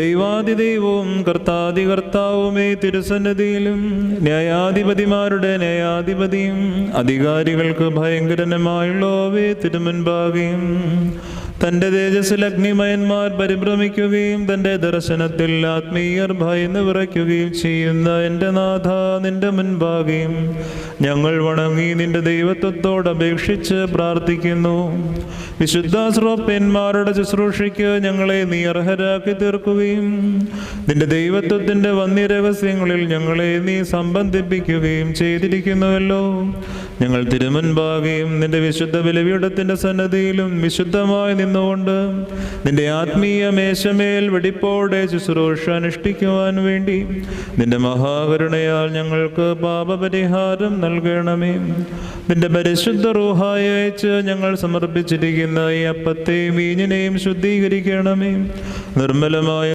ദൈവാദിദൈവവും കർത്താദികർത്താവുമേ, തിരുസന്നിധിയിലും ന്യായാധിപതിമാരുടെ ന്യായാധിപതിയും അധികാരികൾക്ക് ഭയങ്കരനുമായുള്ളവേ തിരുമുൻപാകെയും തന്റെ തേജസ്സിൽ അഗ്നിമയന്മാർ പരിഭ്രമിക്കുകയും തന്റെ ദർശനത്തിൽ ആത്മീയർ ഭയന്ന് വിറയ്ക്കുകയും ചെയ്യുന്ന എൻ്റെ നാഥ, നിന്റെ മുൻപാകെയും ഞങ്ങൾ വണങ്ങി നിന്റെ ദൈവത്വത്തോട് അപേക്ഷിച്ച് പ്രാർത്ഥിക്കുന്നു. വിശുദ്ധ ശ്രോപ്യന്മാരുടെ ശുശ്രൂഷയ്ക്ക് ഞങ്ങളെ നീ അർഹരാക്കി തീർക്കുകയും നിന്റെ ദൈവത്വത്തിന്റെ വന്യരഹസ്യങ്ങളിൽ ഞങ്ങളെ നീ സംബന്ധിപ്പിക്കുകയും ചെയ്തിരിക്കുന്നുവല്ലോ. ഞങ്ങൾ തിരുമുൻപാകെയും നിന്റെ വിശുദ്ധ ബലിപീഠത്തിന്റെ സന്നദ്ധിയിലും വിശുദ്ധമായി നിന്നുകൊണ്ട് നിന്റെ ആത്മീയ മേശമേൽ വെടിപ്പോടെ ശുശ്രൂഷ അനുഷ്ഠിക്കുവാൻ വേണ്ടി നിന്റെ മഹാകരുണയാൽ ഞങ്ങൾക്ക് പാപപരിഹാരം നൽകണമേ. നിന്റെ പരിശുദ്ധ റൂഹായെ അയച്ച് ഞങ്ങൾ സമർപ്പിച്ചിരിക്കുന്ന ഈ അപ്പത്തെയും വീഞ്ഞിനെയും ശുദ്ധീകരിക്കണമേ. നിർമ്മലമായ